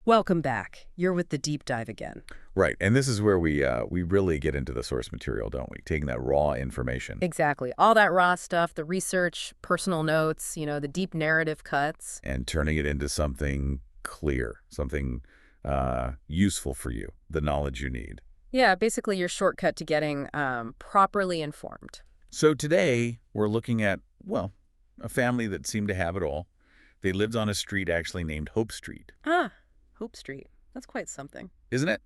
Welcome back. You're with the deep dive again. Right, and this is where we really get into the source material, don't we? Taking that raw information Exactly. All that raw stuff, the research, personal notes, the deep narrative cuts. and turning it into something clear, something useful for you, the knowledge you need. Yeah, basically your shortcut to getting properly informed. So today we're looking at, well, a family that seemed to have it all. They lived on a street actually named Hope Street, Ah, Hope Street. That's quite something. isn't it?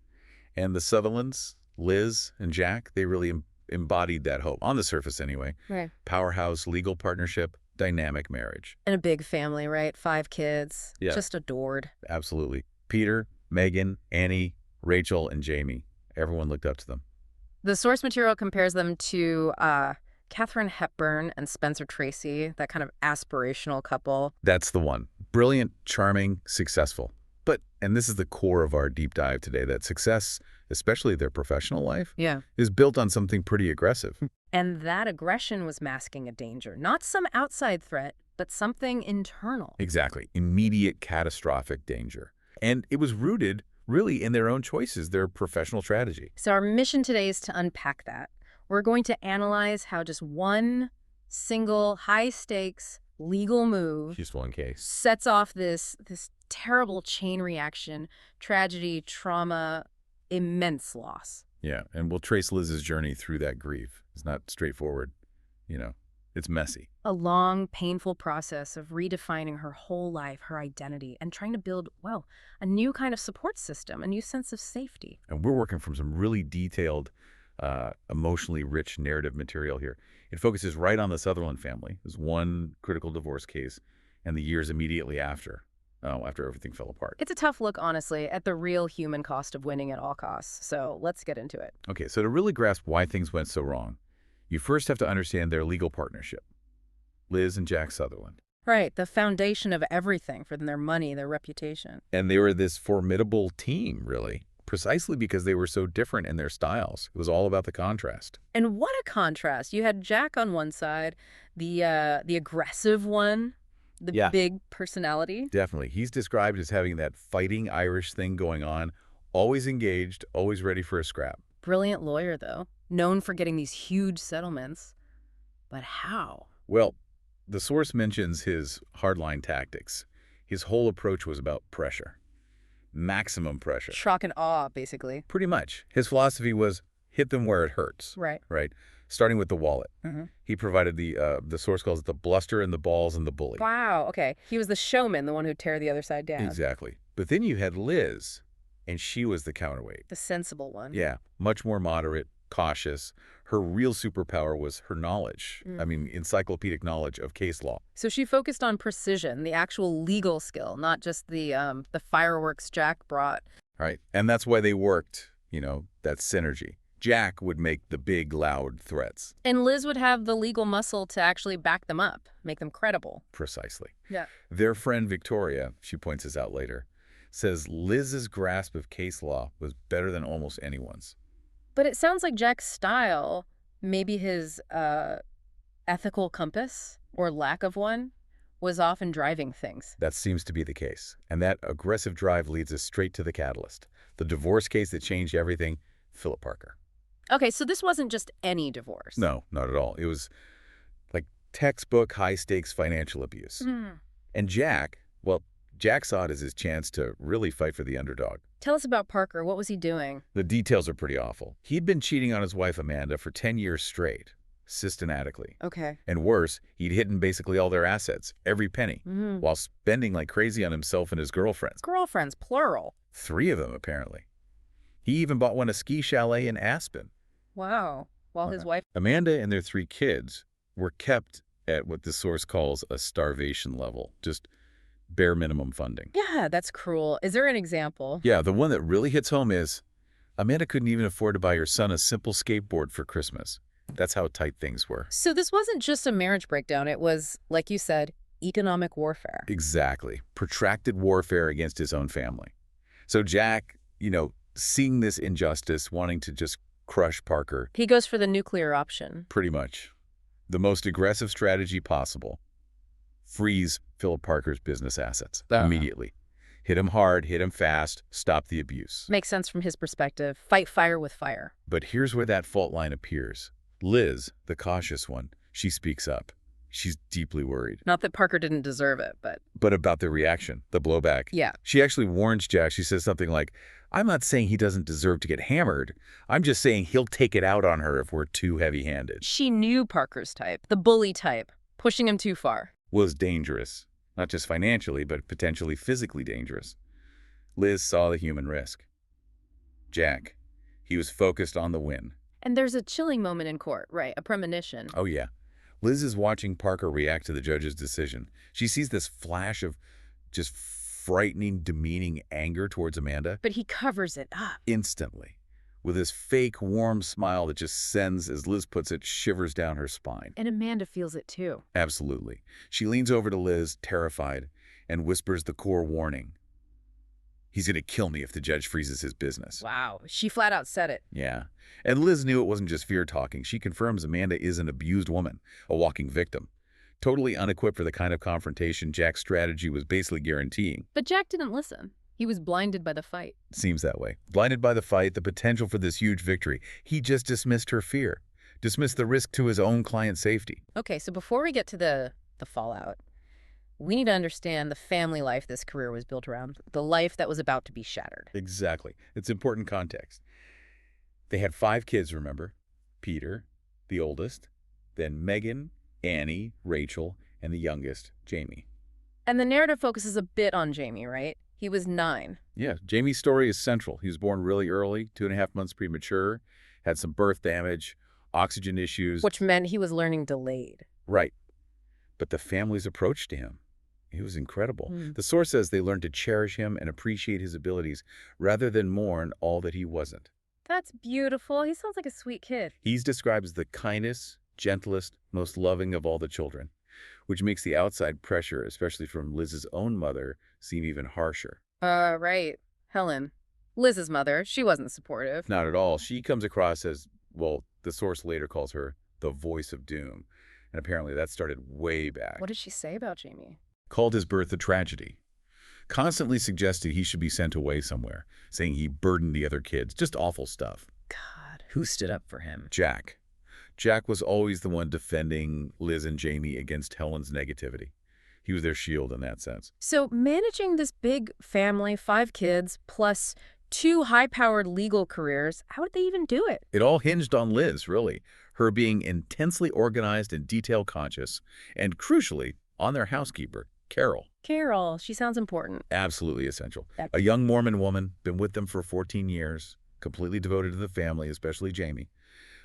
And the Sutherlands, Liz and Jack, they really embodied that hope, on the surface anyway. Right. Powerhouse, legal partnership, dynamic marriage. And a big family, right? 5 kids. Yeah. Just adored. Absolutely. Peter, Megan, Annie, Rachel, and Jamie. Everyone looked up to them. The source material compares them to Katharine Hepburn and Spencer Tracy, that kind of aspirational couple. That's the one. Brilliant, charming, successful. But, and this is the core of our deep dive today, that success, especially their professional life, Yeah. is built on something pretty aggressive. And that aggression was masking a danger. Not some outside threat, but something internal. Exactly. Immediate, catastrophic danger. And it was rooted really in their own choices, their professional strategy. So our mission today is to unpack that. We're going to analyze how just one single high-stakes legal move Just one case. sets off this terrible chain reaction, tragedy, trauma, immense loss. Yeah, and we'll trace Liz's journey through that grief. It's not straightforward. It's messy. A long, painful process of redefining her whole life, her identity, and trying to build, well, a new kind of support system, a new sense of safety. And we're working from some really detailed, emotionally rich narrative material here. It focuses right on the Sutherland family. There's one critical divorce case and the years immediately after everything fell apart. It's a tough look, honestly, at the real human cost of winning at all costs. So let's get into it. Okay, so to really grasp why things went so wrong, you first have to understand their legal partnership, Liz and Jack Sutherland. Right, the foundation of everything for their money, their reputation. And they were this formidable team, really, precisely because they were so different in their styles. It was all about the contrast. And what a contrast. You had Jack on one side, the aggressive one, the Yeah. big personality. Definitely. He's described as having that fighting Irish thing going on, always engaged, always ready for a scrap. Brilliant lawyer, though, known for getting these huge settlements. But how? Well, the source mentions his hardline tactics. His whole approach was about pressure. Maximum pressure. Shock and awe, basically. Pretty much. His philosophy was hit them where it hurts. Right. Right? Starting with the wallet. Mm-hmm. He provided the source calls it the bluster and the balls and the bully. Wow, okay. He was the showman, the one who'd tear the other side down. Exactly. But then you had Liz, and she was the counterweight. The sensible one. Yeah, much more moderate, cautious. Her real superpower was her knowledge. I mean, encyclopedic knowledge of case law. So she focused on precision, the actual legal skill, not just the fireworks Jack brought. Right? And that's why they worked, that synergy. Jack would make the big, loud threats. And Liz would have the legal muscle to actually back them up, make them credible. Precisely. Yeah. Their friend Victoria, she points this out later, says Liz's grasp of case law was better than almost anyone's. But it sounds like Jack's style, maybe his ethical compass or lack of one, was often driving things. That seems to be the case. And that aggressive drive leads us straight to the catalyst. The divorce case that changed everything, Philip Parker. Okay, so this wasn't just any divorce. No, not at all. It was like textbook high-stakes financial abuse. And Jack saw it as his chance to really fight for the underdog. Tell us about Parker. What was he doing? The details are pretty awful. He'd been cheating on his wife, Amanda, for 10 years straight, systematically. Okay. And worse, he'd hidden basically all their assets, every penny, while spending like crazy on himself and his girlfriends. Girlfriends, plural. 3 of them, apparently. He even bought one a ski chalet in Aspen. Wow. While his wife... Amanda and their 3 kids were kept at what the source calls a starvation level, just bare minimum funding. Yeah, that's cruel. Is there an example? Yeah, the one that really hits home is Amanda couldn't even afford to buy her son a simple skateboard for Christmas. That's how tight things were. So this wasn't just a marriage breakdown. It was, like you said, economic warfare. Exactly. Protracted warfare against his own family. So Jack, seeing this injustice, wanting to just crush Parker. He goes for the nuclear option. Pretty much. The most aggressive strategy possible. Freeze Philip Parker's business assets immediately. Hit him hard, hit him fast, stop the abuse. Makes sense from his perspective. Fight fire with fire. But here's where that fault line appears. Liz, the cautious one, she speaks up. She's deeply worried. Not that Parker didn't deserve it, but... But about the reaction, the blowback. Yeah. She actually warns Jack. She says something like, I'm not saying he doesn't deserve to get hammered. I'm just saying he'll take it out on her if we're too heavy-handed. She knew Parker's type, the bully type, pushing him too far. Was dangerous. Not just financially, but potentially physically dangerous. Liz saw the human risk. Jack, he was focused on the win. And there's a chilling moment in court, right? A premonition. Oh, yeah. Liz is watching Parker react to the judge's decision. She sees this flash of just frightening, demeaning anger towards Amanda. But he covers it up. Instantly. With this fake, warm smile that just sends, as Liz puts it, shivers down her spine. And Amanda feels it too. Absolutely. She leans over to Liz, terrified, and whispers the core warning. He's going to kill me if the judge freezes his business. Wow. She flat out said it. Yeah. And Liz knew it wasn't just fear talking. She confirms Amanda is an abused woman, a walking victim. Totally unequipped for the kind of confrontation Jack's strategy was basically guaranteeing. But Jack didn't listen. He was blinded by the fight. Seems that way. Blinded by the fight, the potential for this huge victory, he just dismissed her fear. Dismissed the risk to his own client's safety. Okay, so before we get to the fallout, we need to understand the family life this career was built around, the life that was about to be shattered. Exactly. It's important context. They had 5 kids, remember? Peter, the oldest, then Megan, Annie, Rachel, and the youngest, Jamie. And the narrative focuses a bit on Jamie, right? He was 9. Yeah, Jamie's story is central. He was born really early, 2.5 months premature, had some birth damage, oxygen issues. Which meant he was learning delayed. Right. But the family's approach to him, it was incredible. The source says they learned to cherish him and appreciate his abilities rather than mourn all that he wasn't. That's beautiful. He sounds like a sweet kid. He's described as the kindest, gentlest, most loving of all the children, which makes the outside pressure, especially from Liz's own mother, seem even harsher. Right. Helen. Liz's mother. She wasn't supportive. Not at all. She comes across as, well, the source later calls her the voice of doom. And apparently that started way back. What did she say about Jamie? Called his birth a tragedy. Constantly suggested he should be sent away somewhere, saying he burdened the other kids. Just awful stuff. God, who stood up for him? Jack. Jack was always the one defending Liz and Jamie against Helen's negativity. He was their shield in that sense. So managing this big family, 5 kids, plus 2 high-powered legal careers, how did they even do it? It all hinged on Liz, really. Her being intensely organized and detail-conscious, and crucially, on their housekeeper, Carol. Carol, she sounds important. Absolutely essential. A young Mormon woman, been with them for 14 years, completely devoted to the family, especially Jamie.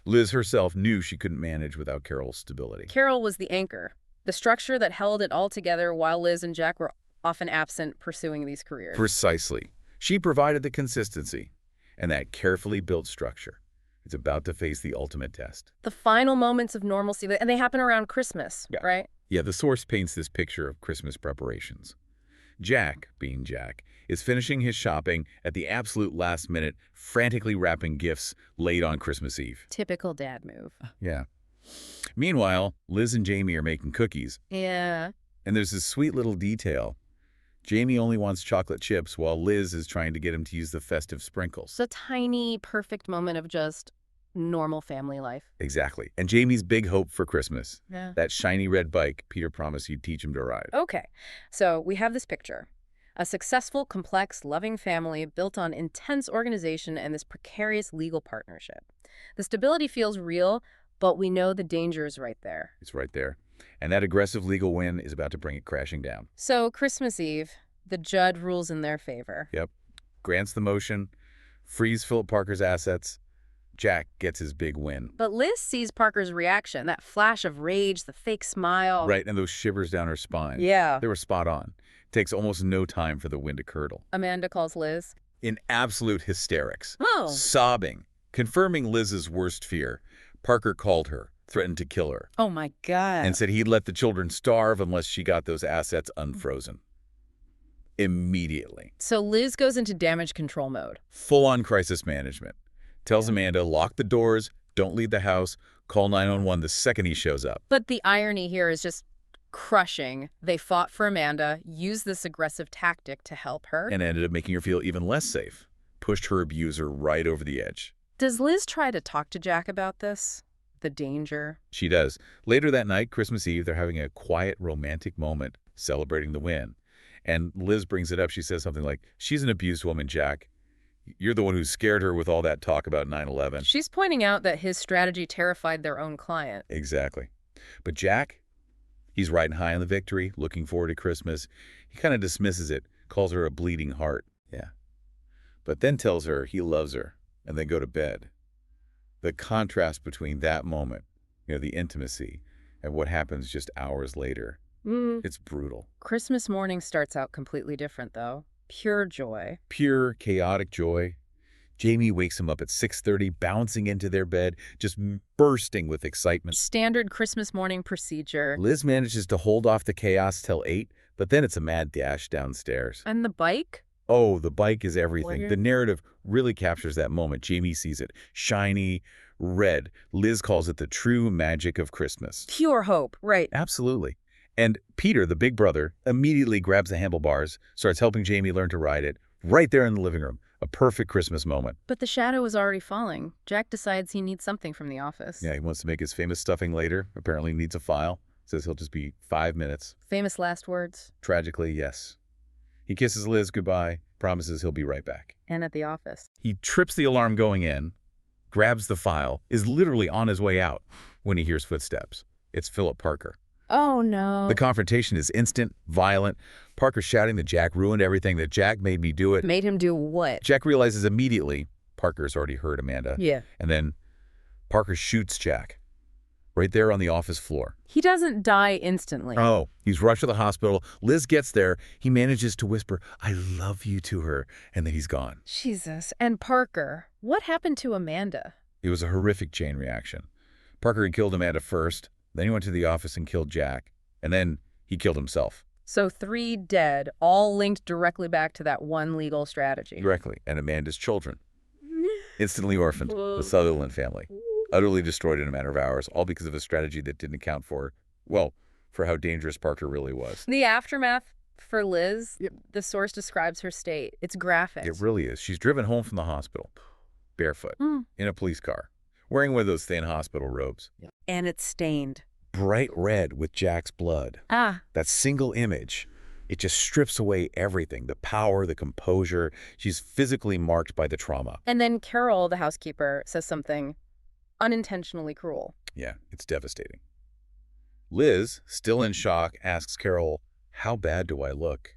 Liz herself knew she couldn't manage without Carol's stability. Carol was the anchor, the structure that held it all together while Liz and Jack were often absent pursuing these careers. Precisely. She provided the consistency, and that carefully built structure. It's about to face the ultimate test. The final moments of normalcy, and they happen around Christmas, right? Yeah, the source paints this picture of Christmas preparations. Jack, being Jack, is finishing his shopping at the absolute last minute, frantically wrapping gifts late on Christmas Eve. Typical dad move. Yeah. Meanwhile, Liz and Jamie are making cookies. Yeah. And there's this sweet little detail. Jamie only wants chocolate chips while Liz is trying to get him to use the festive sprinkles. It's a tiny, perfect moment of just normal family life. Exactly. And Jamie's big hope for Christmas. Yeah. That shiny red bike Peter promised he'd teach him to ride. Okay. So we have this picture. A successful, complex, loving family built on intense organization and this precarious legal partnership. The stability feels real, but we know the danger is right there. It's right there. And that aggressive legal win is about to bring it crashing down. So Christmas Eve, the judge rules in their favor. Yep. Grants the motion, frees Philip Parker's assets. Jack gets his big win. But Liz sees Parker's reaction, that flash of rage, the fake smile. Right, and those shivers down her spine. Yeah. They were spot on. It takes almost no time for the wind to curdle. Amanda calls Liz. In absolute hysterics. Oh. Sobbing. Confirming Liz's worst fear. Parker called her, threatened to kill her. Oh, my God. And said he'd let the children starve unless she got those assets unfrozen. Immediately. So Liz goes into damage control mode. Full-on crisis management. Tells Amanda, lock the doors, don't leave the house, call 911 the second he shows up. But the irony here is just Crushing. They fought for Amanda, used this aggressive tactic to help her. And ended up making her feel even less safe. Pushed her abuser right over the edge. Does Liz try to talk to Jack about this? The danger? She does. Later that night, Christmas Eve, they're having a quiet, romantic moment, celebrating the win. And Liz brings it up. She says something like, she's an abused woman, Jack. You're the one who scared her with all that talk about 9/11. She's pointing out that his strategy terrified their own client. Exactly. But Jack, he's riding high on the victory, looking forward to Christmas. He kind of dismisses it, calls her a bleeding heart. Yeah. But then tells her he loves her, and then go to bed. The contrast between that moment, the intimacy, and what happens just hours later, it's brutal. Christmas morning starts out completely different, though. Pure joy. Pure, chaotic joy. Jamie wakes him up at 6:30, bouncing into their bed, just bursting with excitement. Standard Christmas morning procedure. Liz manages to hold off the chaos till 8, but then it's a mad dash downstairs. And the bike? Oh, the bike is everything. Weird. The narrative really captures that moment. Jamie sees it. Shiny, red. Liz calls it the true magic of Christmas. Pure hope, right. Absolutely. And Peter, the big brother, immediately grabs the handlebars, starts helping Jamie learn to ride it, right there in the living room. A perfect Christmas moment. But the shadow is already falling. Jack decides he needs something from the office. Yeah, he wants to make his famous stuffing later. Apparently needs a file. Says he'll just be 5 minutes. Famous last words. Tragically, yes. He kisses Liz goodbye, promises he'll be right back. And at the office. He trips the alarm going in, grabs the file, is literally on his way out when he hears footsteps. It's Philip Parker. Oh, no. The confrontation is instant, violent. Parker shouting that Jack ruined everything, that Jack made me do it. Made him do what? Jack realizes immediately Parker's already heard Amanda. Yeah. And then Parker shoots Jack right there on the office floor. He doesn't die instantly. Oh, he's rushed to the hospital. Liz gets there. He manages to whisper, I love you to her. And then he's gone. Jesus. And Parker. What happened to Amanda? It was a horrific chain reaction. Parker had killed Amanda first. Then he went to the office and killed Jack. And then he killed himself. So 3 dead, all linked directly back to that one legal strategy. Directly. And Amanda's children. Instantly orphaned. The Sutherland family. Utterly destroyed in a matter of hours, all because of a strategy that didn't account for, well, for how dangerous Parker really was. The aftermath for Liz, the source describes her state. It's graphic. It really is. She's driven home from the hospital, barefoot, in a police car, wearing one of those thin hospital robes. And it's stained. Bright red with Jack's blood. Ah. That single image, it just strips away everything, the power, the composure. She's physically marked by the trauma. And then Carol, the housekeeper, says something unintentionally cruel. Yeah, it's devastating. Liz, still in shock, asks Carol, how bad do I look?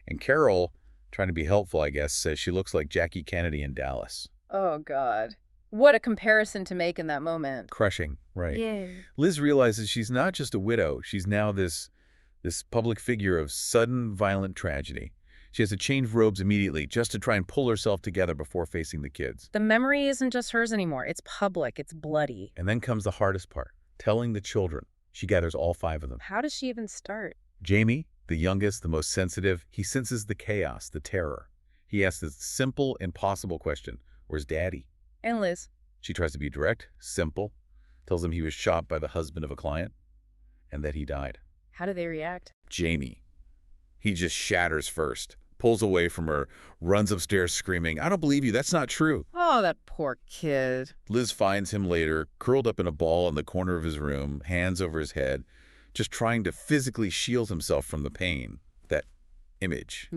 And Carol, trying to be helpful, I guess, says she looks like Jackie Kennedy in Dallas. Oh, God. What a comparison to make in that moment. Crushing, right. Yeah. Liz realizes she's not just a widow. She's now this public figure of sudden, violent tragedy. She has to change robes immediately just to try and pull herself together before facing the kids. The memory isn't just hers anymore. It's public. It's bloody. And then comes the hardest part, telling the children. She gathers all 5 of them. How does she even start? Jamie, the youngest, the most sensitive, he senses the chaos, the terror. He asks this simple, impossible question, where's Daddy? And Liz? She tries to be direct, simple, tells him he was shot by the husband of a client, and that he died. How do they react? Jamie, he just shatters first, pulls away from her, runs upstairs screaming, I don't believe you, that's not true. Oh, that poor kid. Liz finds him later, curled up in a ball in the corner of his room, hands over his head, just trying to physically shield himself from the pain. That image.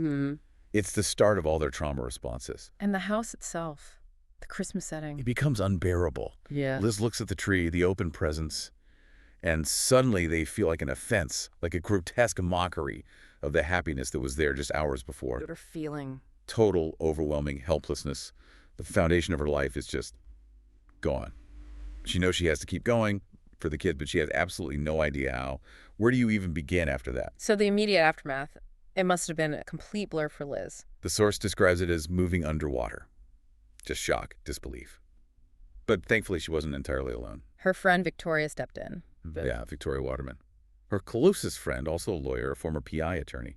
It's the start of all their trauma responses. And the house itself. The Christmas setting. It becomes unbearable. Yeah. Liz looks at the tree, the open presents, and suddenly they feel like an offense, like a grotesque mockery of the happiness that was there just hours before. What a feeling. Total, overwhelming helplessness. The foundation of her life is just gone. She knows she has to keep going for the kids, but she has absolutely no idea how. Where do you even begin after that? So the immediate aftermath, it must have been a complete blur for Liz. The source describes it as moving underwater. Just shock, disbelief. But thankfully, she wasn't entirely alone. Her friend Victoria stepped in. Yeah, Victoria Waterman. Her closest friend, also a lawyer, a former PI attorney.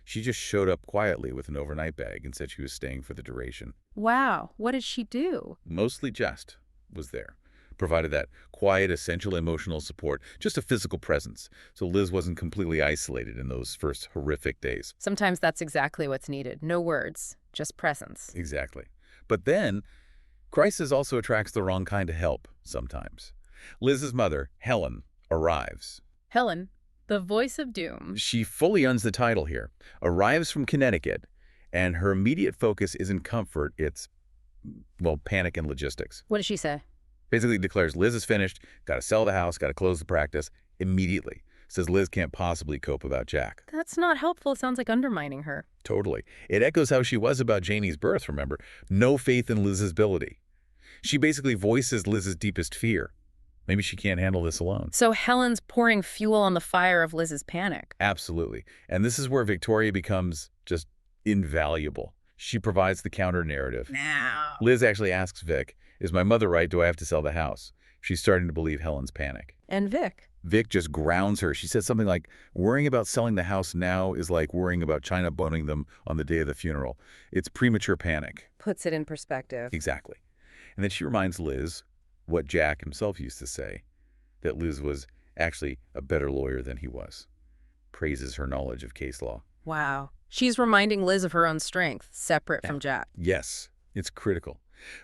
She just showed up quietly with an overnight bag and said she was staying for the duration. Wow, what did she do? Mostly just was there. provided that quiet, essential emotional support, just a physical presence. So Liz wasn't completely isolated in those first horrific days. Sometimes that's exactly what's needed. No words, just presence. Exactly. But then, crisis also attracts the wrong kind of help sometimes. Liz's mother, Helen, arrives. Helen, the voice of doom. She fully owns the title here, arrives from Connecticut, and her immediate focus isn't comfort, it's, well, panic and logistics. What does she say? Basically declares Liz is finished, got to sell the house, got to close the practice immediately. Says Liz can't possibly cope without Jack. That's not helpful. It sounds like undermining her. Totally. It echoes how she was about Jamie's birth, remember? No faith in Liz's ability. She basically voices Liz's deepest fear. Maybe she can't handle this alone. So Helen's pouring fuel on the fire of Liz's panic. Absolutely. And this is where Victoria becomes just invaluable. She provides the counter-narrative. Now. Liz actually asks Vic, is my mother right? Do I have to sell the house? She's starting to believe Helen's panic. And Vic? Vic just grounds her. She says something like, worrying about selling the house now is like worrying about China boning them on the day of the funeral. It's premature panic. Puts it in perspective. Exactly. And then she reminds Liz what Jack himself used to say, that Liz was actually a better lawyer than he was. Praises her knowledge of case law. Wow. She's reminding Liz of her own strength, separate Yeah. from Jack. Yes, it's critical.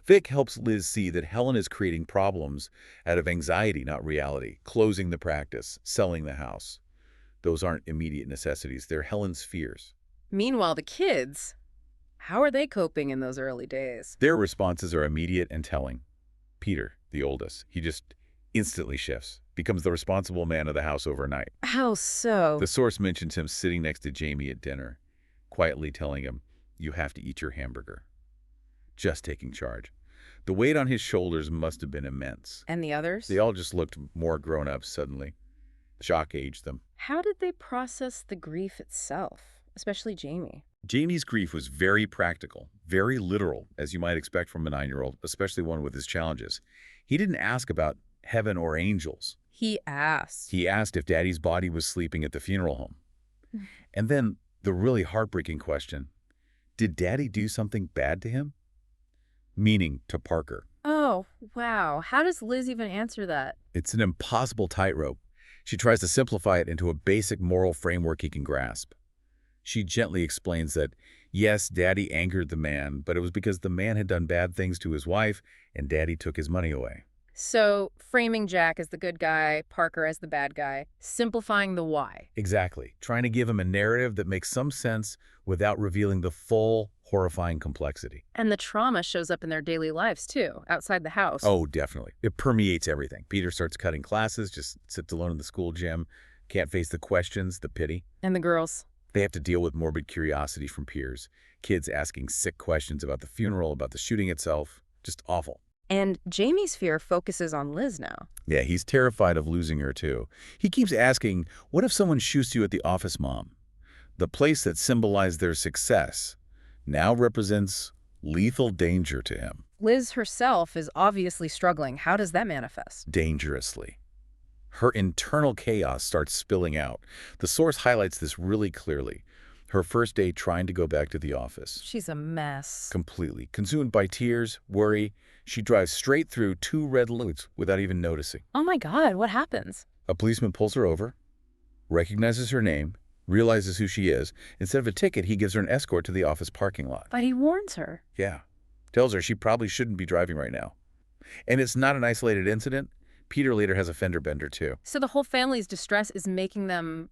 Vic helps Liz see that Helen is creating problems out of anxiety, not reality. Closing the practice, selling the house. Those aren't immediate necessities. They're Helen's fears. Meanwhile, the kids, how are they coping in those early days? Their responses are immediate and telling. Peter, the oldest, he just instantly shifts, becomes the responsible man of the house overnight. How so? The source mentions him sitting next to Jamie at dinner, quietly telling him, you have to eat your hamburger. Just taking charge. The weight on his shoulders must have been immense. And the others? They all just looked more grown up suddenly. Shock aged them. How did they process the grief itself, especially Jamie? Jamie's grief was very practical, very literal, as you might expect from a 9-year-old, especially one with his challenges. He didn't ask about heaven or angels. He asked. He asked if Daddy's body was sleeping at the funeral home. And then the really heartbreaking question, did Daddy do something bad to him? Meaning to Parker. Oh, wow. How does Liz even answer that? It's an impossible tightrope. She tries to simplify it into a basic moral framework he can grasp. She gently explains that, yes, Daddy angered the man, but it was because the man had done bad things to his wife, and Daddy took his money away. So, framing Jack as the good guy, Parker as the bad guy, simplifying the why. Exactly. Trying to give him a narrative that makes some sense without revealing the full, horrifying complexity. And the trauma shows up in their daily lives, too, outside the house. Oh, definitely. It permeates everything. Peter starts cutting classes, just sits alone in the school gym, can't face the questions, the pity. And the girls? They have to deal with morbid curiosity from peers. Kids asking sick questions about the funeral, about the shooting itself. Just awful. And Jamie's fear focuses on Liz now. Yeah, he's terrified of losing her, too. He keeps asking, what if someone shoots you at the office, Mom? The place that symbolized their success now represents lethal danger to him. Liz herself is obviously struggling. How does that manifest? Dangerously. Her internal chaos starts spilling out. The source highlights this really clearly. Her first day trying to go back to the office. She's a mess. Completely. Consumed by tears, worry, she drives straight through 2 red lights without even noticing. Oh my God, what happens? A policeman pulls her over, recognizes her name, realizes who she is. Instead of a ticket, he gives her an escort to the office parking lot. But he warns her. Yeah. Tells her she probably shouldn't be driving right now. And it's not an isolated incident. Peter later has a fender bender, too. So the whole family's distress is making them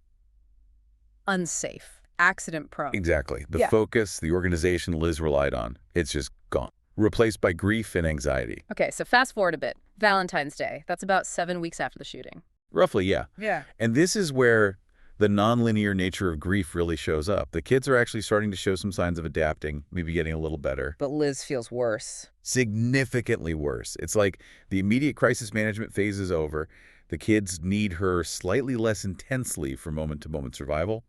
unsafe, accident-prone. Exactly. The focus, the organization Liz relied on, it's just gone. Replaced by grief and anxiety. Okay, so fast forward a bit. Valentine's Day. That's about 7 weeks after the shooting. Roughly, yeah. Yeah. And this is where the nonlinear nature of grief really shows up. The kids are actually starting to show some signs of adapting, maybe getting a little better. But Liz feels worse. Significantly worse. It's like the immediate crisis management phase is over. The kids need her slightly less intensely for moment-to-moment survival,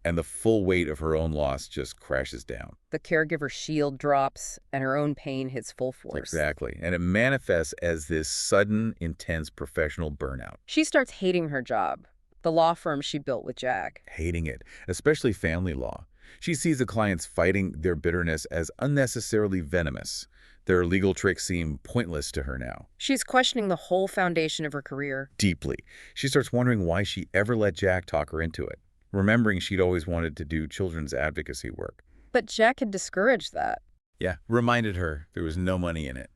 and the full weight of her own loss just crashes down. The caregiver's shield drops, and her own pain hits full force. Exactly. And it manifests as this sudden, intense professional burnout. She starts hating her job, the law firm she built with Jack. Hating it, especially family law. She sees the clients fighting their bitterness as unnecessarily venomous. Their legal tricks seem pointless to her now. She's questioning the whole foundation of her career. Deeply. She starts wondering why she ever let Jack talk her into it, remembering she'd always wanted to do children's advocacy work. But Jack had discouraged that. Yeah, reminded her there was no money in it.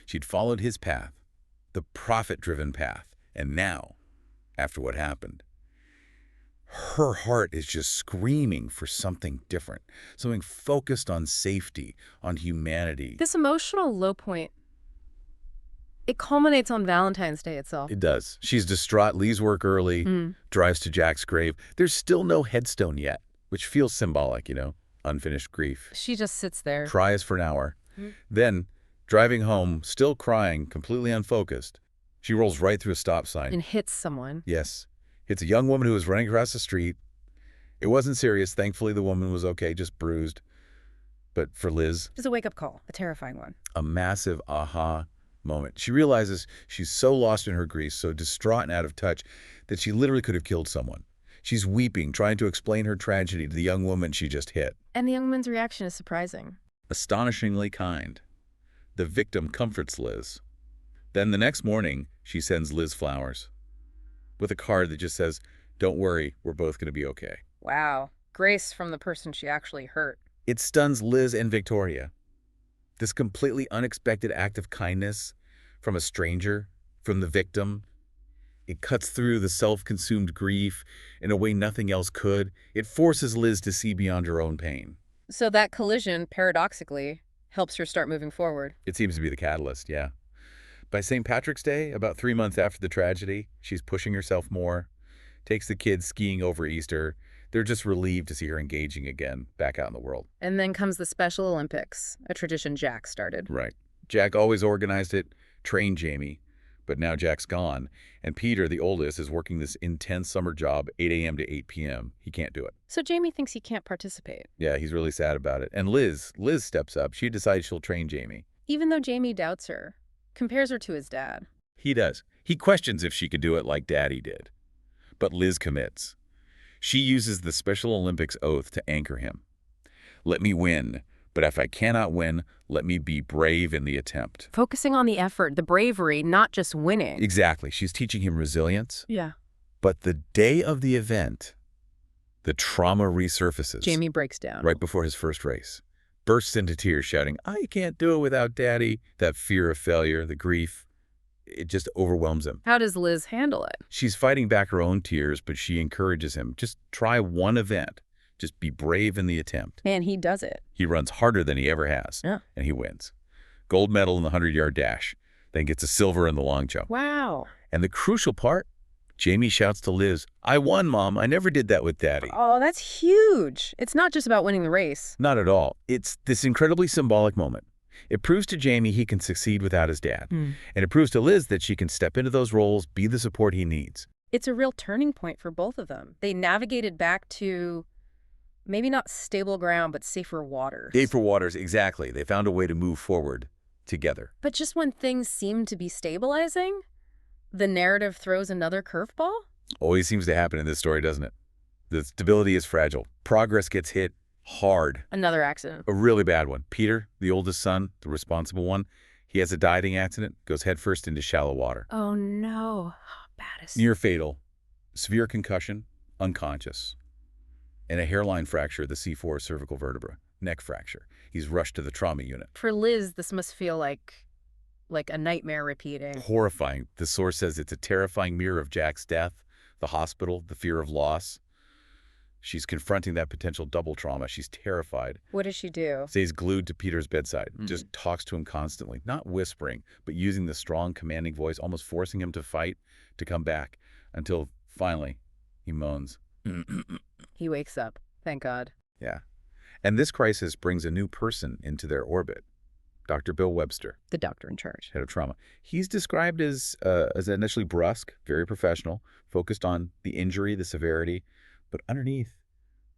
She'd followed his path, the profit-driven path, and now, after what happened, her heart is just screaming for something different, something focused on safety, on humanity. This emotional low point, it culminates on Valentine's Day itself. It does. She's distraught, leaves work early, drives to Jack's grave. There's still no headstone yet, which feels symbolic, unfinished grief. She just sits there. Cries for an hour. Then, driving home, still crying, completely unfocused, she rolls right through a stop sign. And hits someone. Yes. It's a young woman who was running across the street. It wasn't serious. Thankfully, the woman was okay, just bruised. But for Liz, It's a wake-up call, a terrifying one. a massive aha moment. She realizes she's so lost in her grief, so distraught and out of touch, that she literally could have killed someone. She's weeping, trying to explain her tragedy to the young woman she just hit. And the young woman's reaction is surprising. Astonishingly kind. The victim comforts Liz. Then the next morning, she sends Liz flowers with a card that just says, "Don't worry, we're both going to be okay." Wow. Grace from the person she actually hurt. It stuns Liz and Victoria. This completely unexpected act of kindness from a stranger, from the victim, it cuts through the self-consumed grief in a way nothing else could. It forces Liz to see beyond her own pain. So that collision, paradoxically, helps her start moving forward. It seems to be the catalyst, yeah. By St. Patrick's Day, about 3 months after the tragedy, she's pushing herself more, takes the kids skiing over Easter. They're just relieved to see her engaging again, back out in the world. And then comes the Special Olympics, a tradition Jack started. Right. Jack always organized it, trained Jamie, but now Jack's gone, and Peter, the oldest, is working this intense summer job, 8 a.m. to 8 p.m. He can't do it. So Jamie thinks he can't participate. Yeah, he's really sad about it. And Liz steps up. She decides she'll train Jamie. Even though Jamie doubts her, compares her to his dad. He does. He questions if she could do it like Daddy did. But Liz commits. She uses the Special Olympics oath to anchor him. Let me win, but if I cannot win, let me be brave in the attempt. Focusing on the effort, the bravery, not just winning. Exactly. She's teaching him resilience. Yeah. But the day of the event, the trauma resurfaces. Jamie breaks down. Right before his first race. Bursts into tears, shouting, "I can't do it without Daddy." That fear of failure, the grief, it just overwhelms him. How does Liz handle it? She's fighting back her own tears, but she encourages him. Just try one event. Just be brave in the attempt. And he does it. He runs harder than he ever has. Yeah. And he wins. Gold medal in the 100-yard dash. Then gets a silver in the long jump. Wow. And the crucial part, Jamie shouts to Liz, "I won, Mom. I never did that with Daddy." Oh, that's huge. It's not just about winning the race. Not at all. It's this incredibly symbolic moment. It proves to Jamie he can succeed without his dad. And it proves to Liz that she can step into those roles, be the support he needs. It's a real turning point for both of them. They navigated back to maybe not stable ground, but safer waters. Safer waters, exactly. They found a way to move forward together. But just when things seem to be stabilizing, the narrative throws another curveball? Always seems to happen in this story, doesn't it? The stability is fragile. Progress gets hit hard. Another accident. A really bad one. Peter, the oldest son, the responsible one, he has a diving accident, goes headfirst into shallow water. Oh, no. Baddest. Near fatal. Severe concussion, unconscious. And a hairline fracture of the C4 cervical vertebra. Neck fracture. He's rushed to the trauma unit. For Liz, this must feel like a nightmare repeating. Horrifying. The source says it's a terrifying mirror of Jack's death, the hospital, the fear of loss. She's confronting that potential double trauma. She's terrified. What does she do? Stays glued to Peter's bedside. Just talks to him constantly. Not whispering, but using the strong, commanding voice, almost forcing him to fight, to come back, until finally he moans. He wakes up. Thank God. Yeah. And this crisis brings a new person into their orbit. Dr. Bill Webster, The doctor in charge. head of trauma. He's described as initially brusque, very professional, focused on the injury, the severity, but underneath,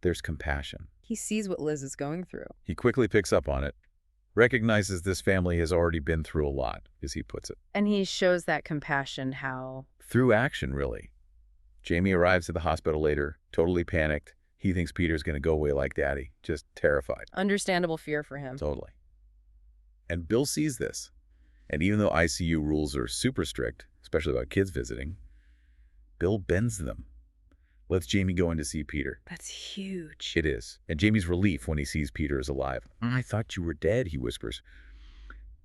there's compassion. He sees what Liz is going through. He quickly picks up on it, recognizes this family has already been through a lot, as he puts it. And he shows that compassion how... Through action, really. Jamie arrives at the hospital later, totally panicked, He thinks Peter's going to go away like Daddy, just terrified. Understandable fear for him. Totally. And Bill sees this. And even though ICU rules are super strict, especially about kids visiting, Bill bends them. Lets Jamie go in to see Peter. That's huge. It is. And Jamie's relief when he sees Peter is alive. I thought you were dead, he whispers.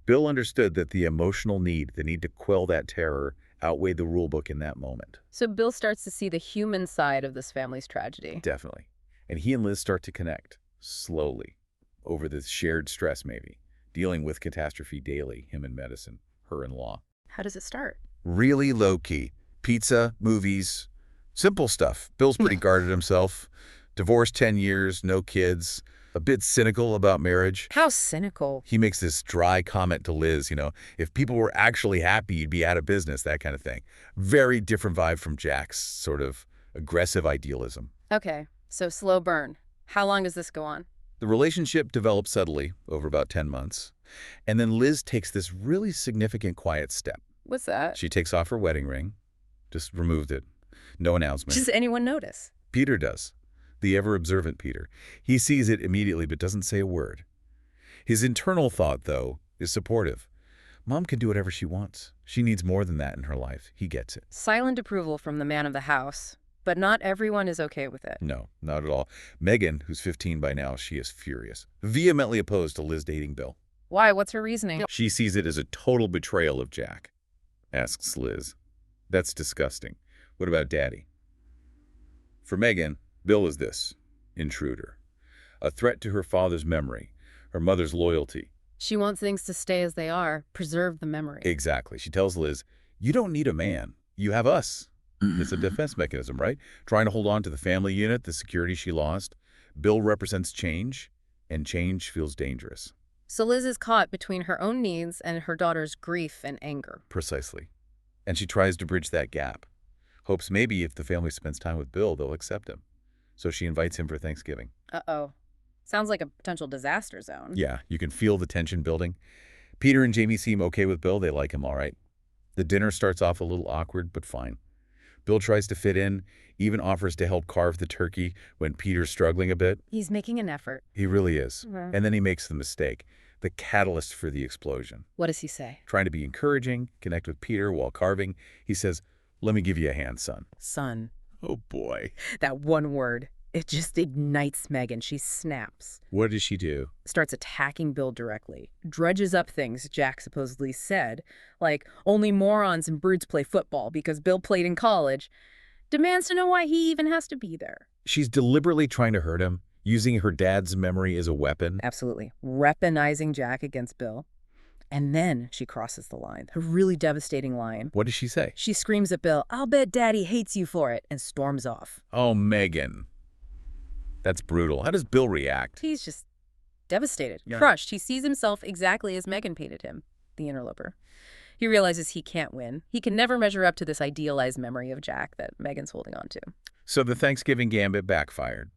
Bill understood that the emotional need, the need to quell that terror, outweighed the rule book in that moment. So Bill starts to see the human side of this family's tragedy. Definitely. And he and Liz start to connect, slowly, over this shared stress maybe, dealing with catastrophe daily, him in medicine, her in law. How does it start? Really low-key. Pizza, movies, simple stuff. Bill's pretty guarded himself. Divorced 10 years, no kids, a bit cynical about marriage. How cynical. He makes this dry comment to Liz, if people were actually happy, you'd be out of business, that kind of thing. Very different vibe from Jack's sort of aggressive idealism. Okay, so slow burn. How long does this go on? The relationship develops subtly over about 10 months. And then Liz takes this really significant quiet step. What's that? She takes off her wedding ring, just removed it. No announcement. Does anyone notice? Peter does. The ever-observant Peter. He sees it immediately but doesn't say a word. His internal thought, though, is supportive. Mom can do whatever she wants. She needs more than that in her life. He gets it. Silent approval from the man of the house, but not everyone is okay with it. No, not at all. Megan, who's 15 by now, she is furious. Vehemently opposed to Liz dating Bill. Why? What's her reasoning? She sees it as a total betrayal of Jack. Asks Liz. That's disgusting. What about Daddy? For Megan, Bill is this, intruder. A threat to her father's memory, her mother's loyalty. She wants things to stay as they are, preserve the memory. Exactly. She tells Liz, you don't need a man. You have us. It's a defense mechanism, right? Trying to hold on to the family unit, the security she lost. Bill represents change, and change feels dangerous. So Liz is caught between her own needs and her daughter's grief and anger. Precisely. And she tries to bridge that gap. Hopes maybe if the family spends time with Bill, they'll accept him. So she invites him for Thanksgiving. Uh-oh. Sounds like a potential disaster zone. Yeah, you can feel the tension building. Peter and Jamie seem okay with Bill. They like him all right. The dinner starts off a little awkward, but fine. Bill tries to fit in, even offers to help carve the turkey when Peter's struggling a bit. He's making an effort. He really is. Mm-hmm. And then he makes the mistake, the catalyst for the explosion. What does he say? Trying to be encouraging, connect with Peter while carving, he says, let me give you a hand, son. Son. Oh, boy. That one word. It just ignites Megan. She snaps. What does she do? Starts attacking Bill directly. Dredges up things Jack supposedly said, like only morons and brutes play football because Bill played in college. Demands to know why he even has to be there. She's deliberately trying to hurt him, using her dad's memory as a weapon. Absolutely. Weaponizing Jack against Bill. And then she crosses the line, a really devastating line. What does she say? She screams at Bill, "I'll bet Daddy hates you for it," and storms off. Oh, Megan. That's brutal. How does Bill react? He's just devastated, Yeah. crushed. He sees himself exactly as Megan painted him, the interloper. He realizes he can't win. He can never measure up to this idealized memory of Jack that Megan's holding on to. So the Thanksgiving gambit backfired.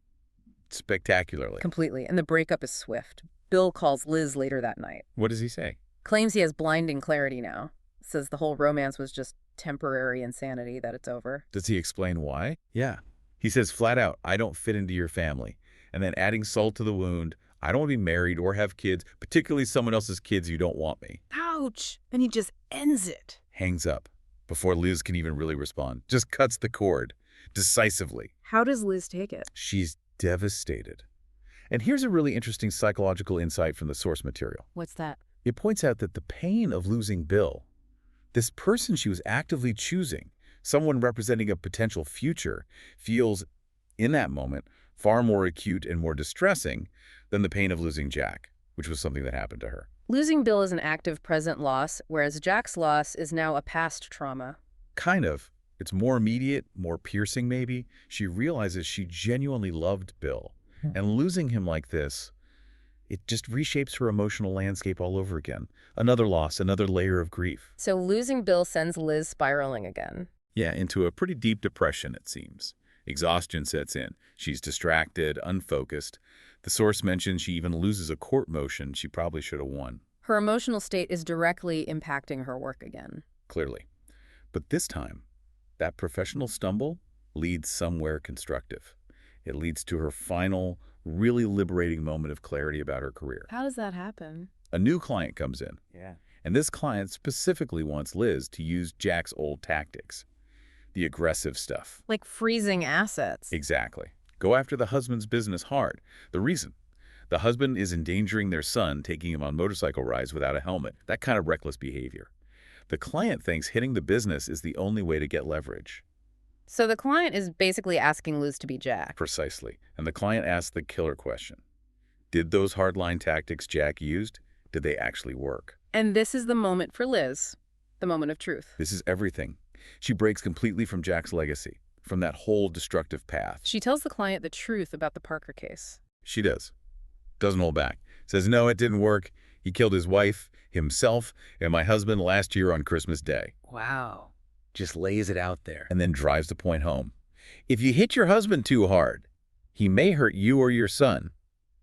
Spectacularly. Completely. And the breakup is swift. Bill calls Liz later that night. What does he say? Claims he has blinding clarity now. Says the whole romance was just temporary insanity, that it's over. Does he explain why? Yeah. He says flat out, I don't fit into your family. And then adding salt to the wound, I don't want to be married or have kids, particularly someone else's kids you don't want me. Ouch! And he just ends it. Hangs up before Liz can even really respond. Just cuts the cord decisively. How does Liz take it? She's devastated. And here's a really interesting psychological insight from the source material. What's that? It points out that the pain of losing Bill, this person she was actively choosing, someone representing a potential future, feels, in that moment, far more acute and more distressing than the pain of losing Jack, which was something that happened to her. Losing Bill is an active present loss, whereas Jack's loss is now a past trauma. Kind of. It's more immediate, more piercing maybe. She realizes she genuinely loved Bill. And losing him like this, it just reshapes her emotional landscape all over again. Another loss, another layer of grief. So losing Bill sends Liz spiraling again. Yeah, into a pretty deep depression, it seems. Exhaustion sets in. She's distracted, unfocused. The source mentions she even loses a court motion she probably should have won. Her emotional state is directly impacting her work again. Clearly. But this time, that professional stumble leads somewhere constructive. It leads to her final, really liberating moment of clarity about her career. How does that happen? A new client comes in, and this client specifically wants Liz to use Jack's old tactics, the aggressive stuff. Like freezing assets. Exactly. Go after the husband's business hard. The reason? The husband is endangering their son, taking him on motorcycle rides without a helmet. That kind of reckless behavior. The client thinks hitting the business is the only way to get leverage. So the client is basically asking Liz to be Jack. Precisely. And the client asks the killer question. Did those hardline tactics Jack used, did they actually work? And this is the moment for Liz, the moment of truth. This is everything. She breaks completely from Jack's legacy, from that whole destructive path. She tells the client the truth about the Parker case. She does. Doesn't hold back. Says, no, it didn't work. He killed his wife, himself, and my husband last year on Christmas Day. Wow. Just lays it out there. And then drives the point home. If you hit your husband too hard, he may hurt you or your son.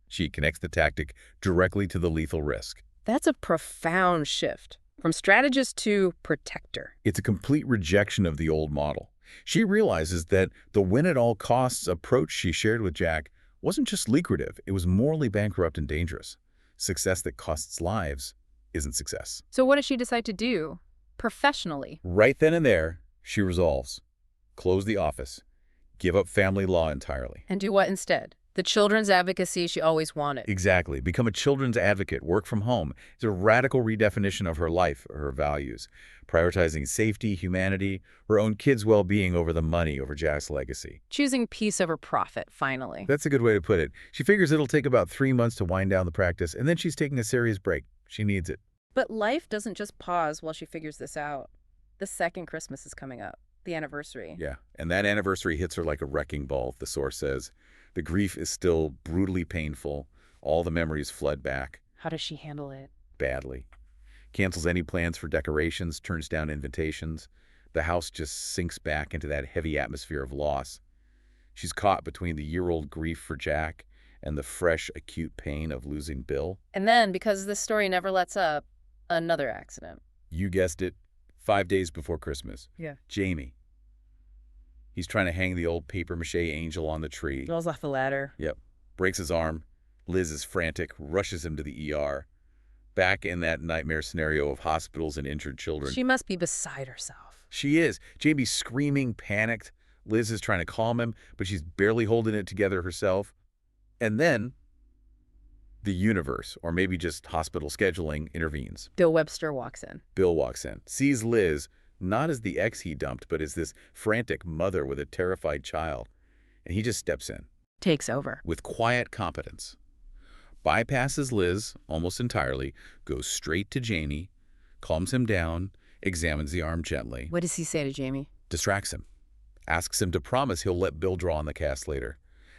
She connects the tactic directly to the lethal risk. That's a profound shift. From strategist to protector. It's a complete rejection of the old model. She realizes that the win-at-all-costs approach she shared with Jack wasn't just lucrative, it was morally bankrupt and dangerous. Success that costs lives isn't success. So what does she decide to do? Professionally. Right then and there, she resolves. Close the office. Give up family law entirely. And do what instead? The children's advocacy she always wanted. Exactly. Become a children's advocate. Work from home. It's a radical redefinition of her life, her values. Prioritizing safety, humanity, her own kids' well-being over the money, over Jack's legacy. Choosing peace over profit, finally. That's a good way to put it. She figures it'll take about 3 months to wind down the practice, and then she's taking a serious break. She needs it. But life doesn't just pause while she figures this out. The second Christmas is coming up. The anniversary. Yeah, and that anniversary hits her like a wrecking ball, the source says. The grief is still brutally painful. All the memories flood back. How does she handle it? Badly. Cancels any plans for decorations, turns down invitations. The house just sinks back into that heavy atmosphere of loss. She's caught between the year-old grief for Jack and the fresh, acute pain of losing Bill. And then, because this story never lets up, another accident. You guessed it, 5 days before Christmas. Yeah. Jamie. He's trying to hang the old papier-mâché angel on the tree. Falls off the ladder. Yep. Breaks his arm. Liz is frantic, rushes him to the ER. Back in that nightmare scenario of hospitals and injured children. She must be beside herself. She is. Jamie's screaming, panicked. Liz is trying to calm him, but she's barely holding it together herself. And then the universe, or maybe just hospital scheduling, intervenes. Bill Webster walks in. Bill walks in, sees Liz, not as the ex he dumped, but as this frantic mother with a terrified child. And he just steps in. Takes over. With quiet competence. Bypasses Liz almost entirely, goes straight to Jamie, calms him down, examines the arm gently. What does he say to Jamie? Distracts him. Asks him to promise he'll let Bill draw on the cast later.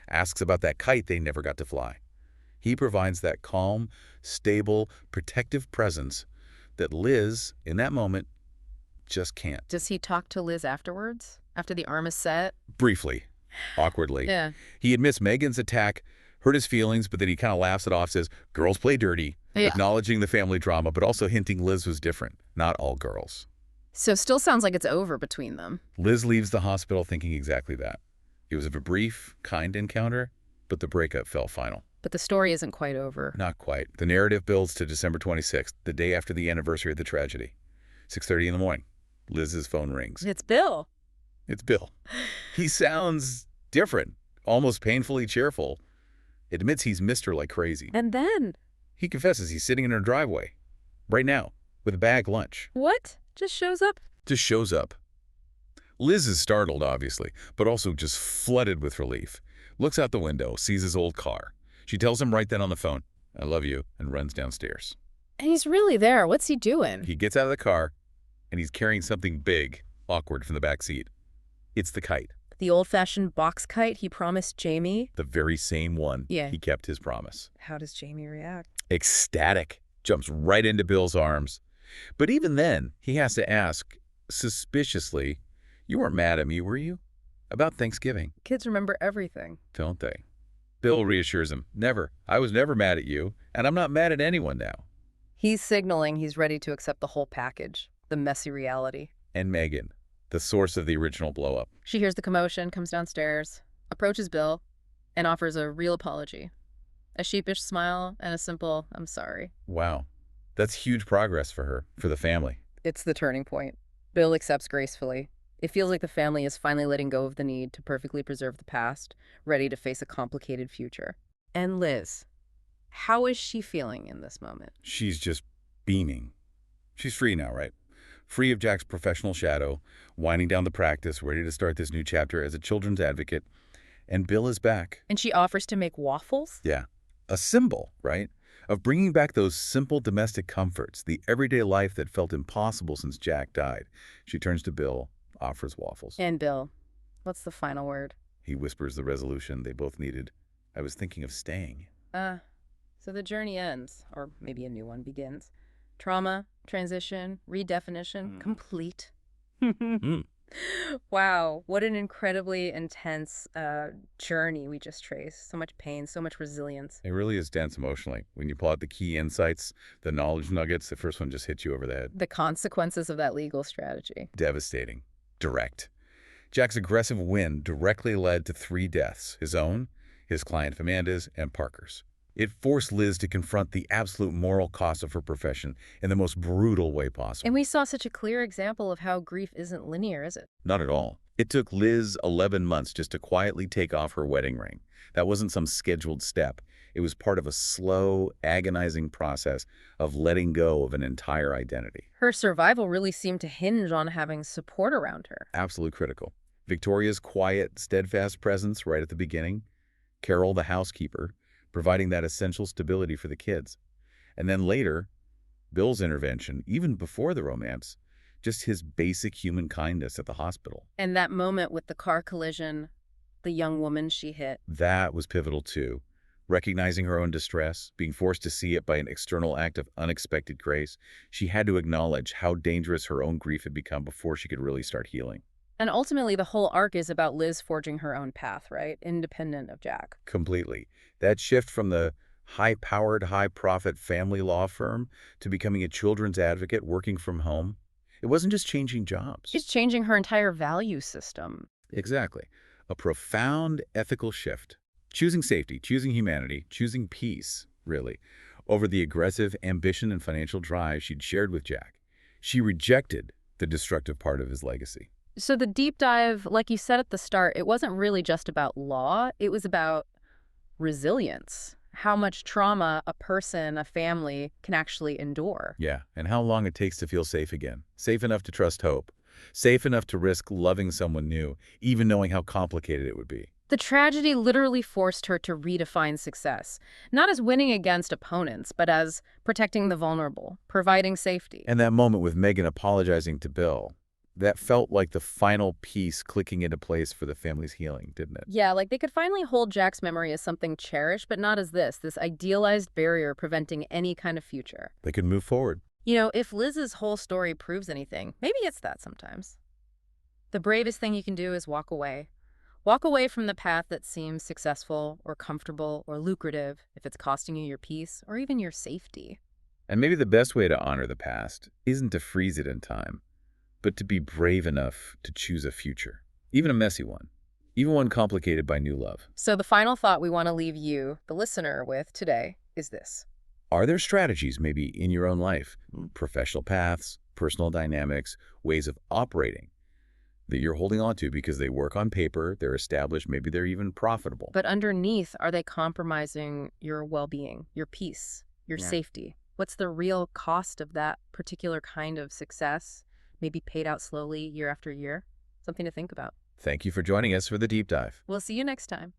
Asks about that kite they never got to fly. He provides that calm, stable, protective presence that Liz, in that moment, just can't. Does he talk to Liz afterwards? After the arm is set? Briefly. Awkwardly. Yeah. He admits Megan's attack hurt his feelings, but then he kind of laughs it off, says, girls play dirty, Yeah. acknowledging the family drama, but also hinting Liz was different. Not all girls. So still sounds like it's over between them. Liz leaves the hospital thinking exactly that. It was a brief, kind encounter, but the breakup felt final. But the story isn't quite over. Not quite. The narrative builds to December 26th, the day after the anniversary of the tragedy. 6:30 in the morning. Liz's phone rings. It's Bill. It's Bill. He sounds different, almost painfully cheerful. Admits he's missed her like crazy. And then? He confesses he's sitting in her driveway, right now, with a bag lunch. What? Just shows up? Just shows up. Liz is startled, obviously, but also just flooded with relief. Looks out the window, sees his old car. She tells him right then on the phone, I love you, and runs downstairs. And he's really there. What's he doing? He gets out of the car, and he's carrying something big, awkward, from the back seat. It's the kite. The old-fashioned box kite he promised Jamie? The very same one. Yeah. He kept his promise. How does Jamie react? Ecstatic. Jumps right into Bill's arms. But even then, he has to ask, suspiciously, you weren't mad at me, were you? About Thanksgiving. Kids remember everything. Don't they? Bill reassures him, never. I was never mad at you, and I'm not mad at anyone now. He's signaling he's ready to accept the whole package, the messy reality. And Megan, the source of the original blow-up. She hears the commotion, comes downstairs, approaches Bill. and offers a real apology. A sheepish smile and a simple, "I'm sorry." Wow. That's huge progress for her, for the family. It's the turning point. Bill accepts gracefully. It feels like the family is finally letting go of the need to perfectly preserve the past, ready to face a complicated future. And Liz, how is she feeling in this moment? She's just beaming. She's free now, right? Free of Jack's professional shadow, winding down the practice, ready to start this new chapter as a children's advocate. And Bill is back. And she offers to make waffles? Yeah. A symbol, right? Of bringing back those simple domestic comforts, the everyday life that felt impossible since Jack died. She turns to Bill, offers waffles. And Bill, what's the final word? He whispers the resolution they both needed. I was thinking of staying. So the journey ends, or maybe a new one begins. Trauma, transition, redefinition, complete. Mm. Wow, what an incredibly intense journey we just traced. So much pain, so much resilience. It really is dense emotionally. When you pull out the key insights, the knowledge nuggets, the first one just hits you over the head. The consequences of that legal strategy. Devastating. Direct. Jack's aggressive win directly led to 3 deaths, his own, his client Amanda's, and Parker's. It forced Liz to confront the absolute moral cost of her profession in the most brutal way possible. And we saw such a clear example of how grief isn't linear, is it? Not at all. It took Liz 11 months just to quietly take off her wedding ring. That wasn't some scheduled step. It was part of a slow, agonizing process of letting go of an entire identity. Her survival really seemed to hinge on having support around her. Absolutely critical. Victoria's quiet, steadfast presence right at the beginning. Carol, the housekeeper, providing that essential stability for the kids. And then later, Bill's intervention, even before the romance, just his basic human kindness at the hospital. And that moment with the car collision, the young woman she hit. That was pivotal too. Recognizing her own distress, being forced to see it by an external act of unexpected grace, she had to acknowledge how dangerous her own grief had become before she could really start healing. And ultimately, the whole arc is about Liz forging her own path, right? Independent of Jack. Completely. That shift from the high-powered, high-profit family law firm to becoming a children's advocate working from home, it wasn't just changing jobs. She's changing her entire value system. Exactly. A profound ethical shift. Choosing safety, choosing humanity, choosing peace, really, over the aggressive ambition and financial drive she'd shared with Jack. She rejected the destructive part of his legacy. So the deep dive, like you said at the start, it wasn't really just about law. It was about resilience, how much trauma a person, a family can actually endure. Yeah, and how long it takes to feel safe again. Safe enough to trust hope. Safe enough to risk loving someone new, even knowing how complicated it would be. The tragedy literally forced her to redefine success, not as winning against opponents, but as protecting the vulnerable, providing safety. And that moment with Megan apologizing to Bill, that felt like the final piece clicking into place for the family's healing, didn't it? Yeah, like they could finally hold Jack's memory as something cherished, but not as this idealized barrier preventing any kind of future. They could move forward. You know, if Liz's whole story proves anything, maybe it's that sometimes. The bravest thing you can do is walk away. Walk away from the path that seems successful or comfortable or lucrative if it's costing you your peace or even your safety. And maybe the best way to honor the past isn't to freeze it in time, but to be brave enough to choose a future, even a messy one, even one complicated by new love. So the final thought we want to leave you, the listener, with today is this. Are there strategies maybe in your own life, professional paths, personal dynamics, ways of operating that you're holding on to because they work on paper, they're established, maybe they're even profitable? But underneath, are they compromising your well-being, your peace, your safety? What's the real cost of that particular kind of success? Maybe paid out slowly year after year? Something to think about. Thank you for joining us for the deep dive. We'll see you next time.